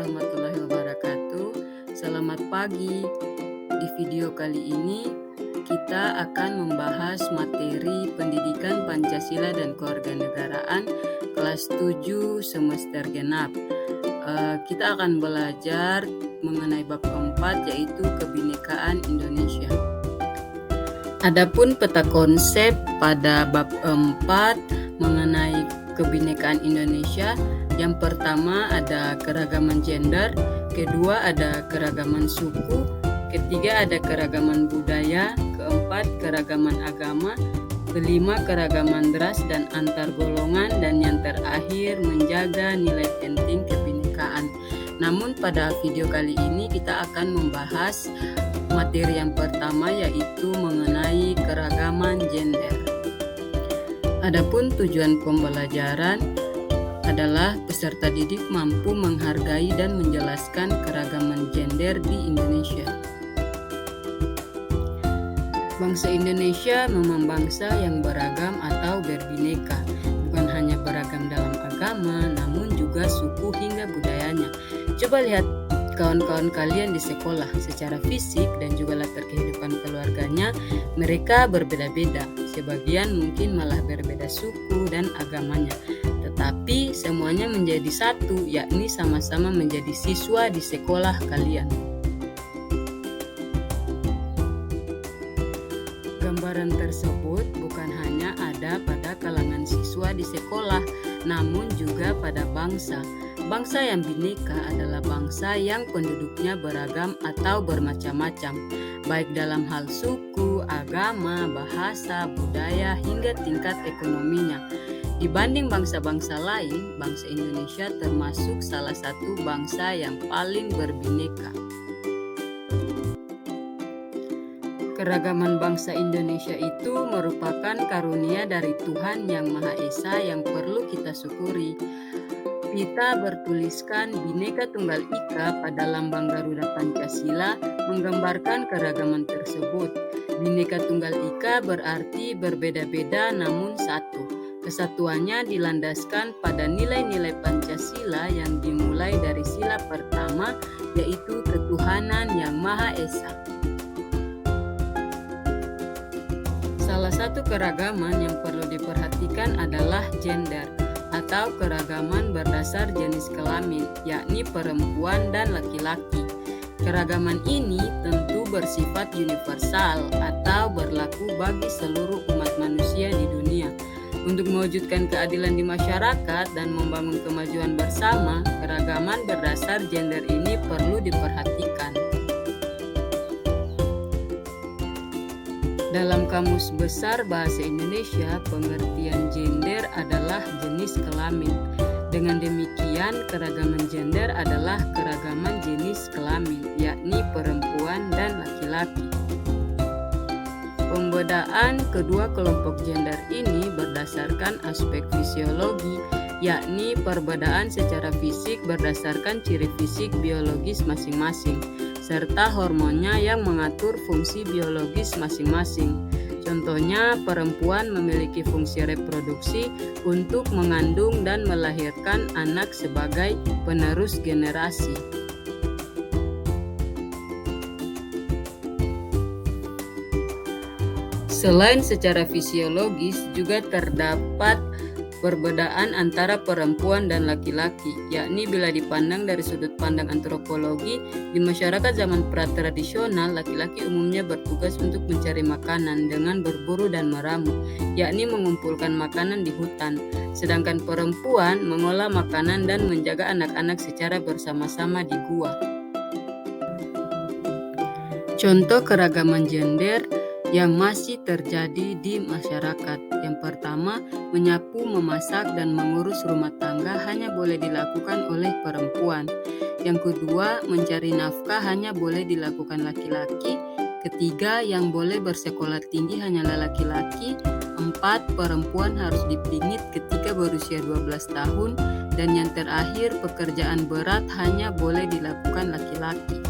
warahmatullahi wabarakatuh. Selamat pagi. Di video kali ini kita akan membahas materi pendidikan Pancasila dan Kewarganegaraan kelas 7 semester genap. Kita akan belajar mengenai bab 4 yaitu kebinekaan Indonesia. Adapun peta konsep pada bab 4 mengenai kebinekaan Indonesia, yang pertama ada keragaman gender, kedua ada keragaman suku, ketiga ada keragaman budaya, keempat keragaman agama, kelima keragaman ras dan antar golongan, dan yang terakhir menjaga nilai penting kebinekaan. Namun pada video kali ini kita akan membahas materi yang pertama yaitu mengenai keragaman gender. Adapun tujuan pembelajaran adalah peserta didik mampu menghargai dan menjelaskan keragaman gender di Indonesia. Bangsa Indonesia memang bangsa yang beragam atau berbineka, bukan hanya beragam dalam agama, namun juga suku hingga budayanya. Coba lihat kawan-kawan kalian di sekolah, secara fisik dan juga latar kehidupan keluarganya, mereka berbeda-beda. Sebagian mungkin malah berbeda suku dan agamanya. Tetapi semuanya menjadi satu, yakni sama-sama menjadi siswa di sekolah kalian. Gambaran tersebut bukan hanya ada pada kalangan siswa di sekolah, namun juga pada bangsa. Bangsa yang bineka adalah bangsa yang penduduknya beragam atau bermacam-macam, baik dalam hal suku, agama, bahasa, budaya, hingga tingkat ekonominya. Dibanding bangsa-bangsa lain, bangsa Indonesia termasuk salah satu bangsa yang paling berbineka. Keragaman bangsa Indonesia itu merupakan karunia dari Tuhan Yang Maha Esa yang perlu kita syukuri. Pita bertuliskan Bhinneka Tunggal Ika pada lambang Garuda Pancasila menggambarkan keragaman tersebut. Bhinneka Tunggal Ika berarti berbeda-beda namun satu. Kesatuannya dilandaskan pada nilai-nilai Pancasila yang dimulai dari sila pertama, yaitu ketuhanan Yang Maha Esa. Salah satu keragaman yang perlu diperhatikan adalah gender atau keragaman berdasar jenis kelamin, yakni perempuan dan laki-laki. Keragaman ini tentu bersifat universal atau berlaku bagi seluruh umat manusia di dunia. Untuk mewujudkan keadilan di masyarakat dan membangun kemajuan bersama, keragaman berdasar gender ini perlu diperhatikan. Dalam Kamus Besar Bahasa Indonesia, pengertian gender adalah jenis kelamin. Dengan demikian, keragaman gender adalah keragaman jenis kelamin, yakni perempuan dan laki-laki. Pembedaan kedua kelompok gender ini berdasarkan aspek fisiologi, yakni perbedaan secara fisik berdasarkan ciri fisik biologis masing-masing, serta hormonnya yang mengatur fungsi biologis masing-masing. Contohnya, perempuan memiliki fungsi reproduksi untuk mengandung dan melahirkan anak sebagai penerus generasi. Selain secara fisiologis, juga terdapat perbedaan antara perempuan dan laki-laki, yakni bila dipandang dari sudut pandang antropologi, di masyarakat zaman pra-tradisional, laki-laki umumnya bertugas untuk mencari makanan dengan berburu dan meramu, yakni mengumpulkan makanan di hutan, sedangkan perempuan mengolah makanan dan menjaga anak-anak secara bersama-sama di gua. Contoh keragaman gender yang masih terjadi di masyarakat. Yang pertama, menyapu, memasak, dan mengurus rumah tangga hanya boleh dilakukan oleh perempuan. Yang kedua, mencari nafkah hanya boleh dilakukan laki-laki. Ketiga, yang boleh bersekolah tinggi hanyalah laki-laki. 4, perempuan harus dipingit ketika berusia 12 tahun. Dan yang terakhir, pekerjaan berat hanya boleh dilakukan laki-laki.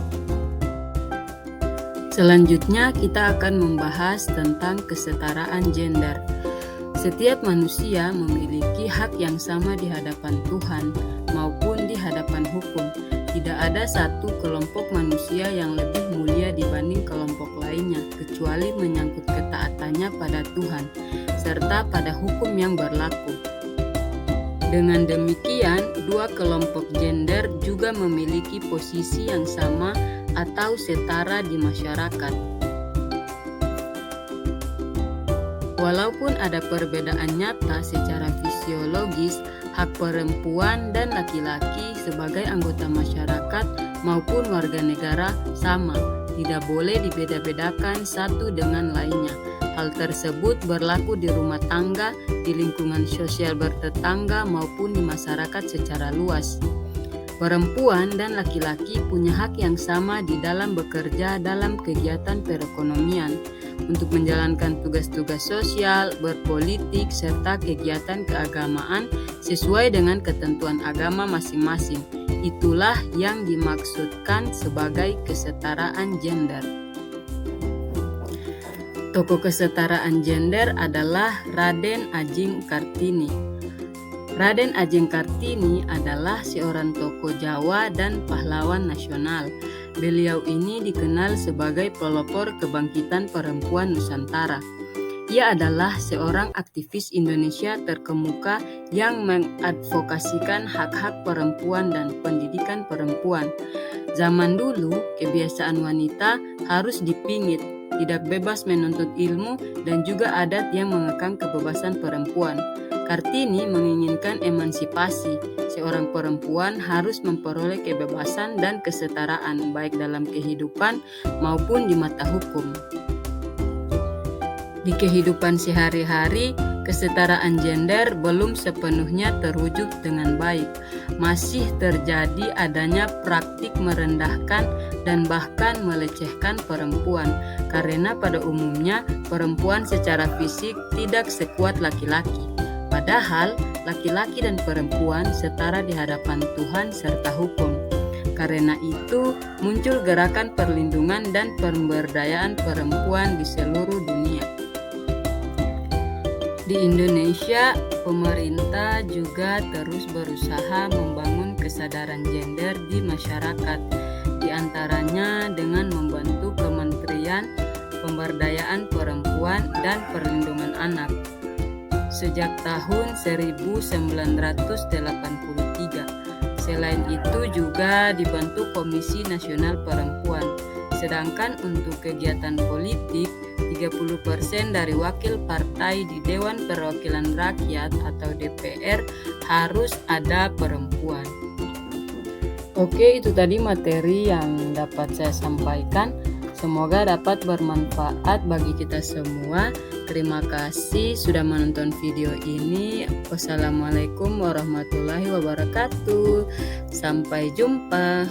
Selanjutnya kita akan membahas tentang kesetaraan gender. Setiap manusia memiliki hak yang sama di hadapan Tuhan maupun di hadapan hukum. Tidak ada satu kelompok manusia yang lebih mulia dibanding kelompok lainnya, kecuali menyangkut ketaatannya pada Tuhan, serta pada hukum yang berlaku. Dengan demikian, dua kelompok gender juga memiliki posisi yang sama atau setara di masyarakat. Walaupun ada perbedaan nyata secara fisiologis, hak perempuan dan laki-laki sebagai anggota masyarakat maupun warga negara sama, tidak boleh dibeda-bedakan satu dengan lainnya. Hal tersebut berlaku di rumah tangga, di lingkungan sosial bertetangga maupun di masyarakat secara luas. Perempuan dan laki-laki punya hak yang sama di dalam bekerja dalam kegiatan perekonomian, untuk menjalankan tugas-tugas sosial, berpolitik, serta kegiatan keagamaan sesuai dengan ketentuan agama masing-masing. Itulah yang dimaksudkan sebagai kesetaraan gender. Tokoh kesetaraan gender adalah Raden Adjing Kartini. Raden Adjing Kartini adalah seorang tokoh Jawa dan pahlawan nasional. Beliau ini dikenal sebagai pelopor kebangkitan perempuan Nusantara. Ia adalah seorang aktivis Indonesia terkemuka yang mengadvokasikan hak-hak perempuan dan pendidikan perempuan. Zaman dulu, kebiasaan wanita harus dipingit, tidak bebas menuntut ilmu, dan juga adat yang mengekang kebebasan perempuan. Kartini menginginkan emansipasi. Seorang perempuan harus memperoleh kebebasan dan kesetaraan baik dalam kehidupan maupun di mata hukum. Di kehidupan sehari-hari, kesetaraan gender belum sepenuhnya terwujud dengan baik. Masih terjadi adanya praktik merendahkan dan bahkan melecehkan perempuan, karena pada umumnya perempuan secara fisik tidak sekuat laki-laki. Padahal laki-laki dan perempuan setara di hadapan Tuhan serta hukum. Karena itu muncul gerakan perlindungan dan pemberdayaan perempuan di seluruh dunia. Di Indonesia, pemerintah juga terus berusaha membangun kesadaran gender di masyarakat, di antaranya dengan membantu Kementerian Pemberdayaan Perempuan dan Perlindungan Anak sejak tahun 1983. Selain itu juga dibantu Komisi Nasional Perempuan. Sedangkan untuk kegiatan politik, 30% dari wakil partai di Dewan Perwakilan Rakyat atau DPR harus ada perempuan. Oke, itu tadi materi yang dapat saya sampaikan. Semoga dapat bermanfaat bagi kita semua. Terima kasih sudah menonton video ini. Wassalamualaikum warahmatullahi wabarakatuh. Sampai jumpa.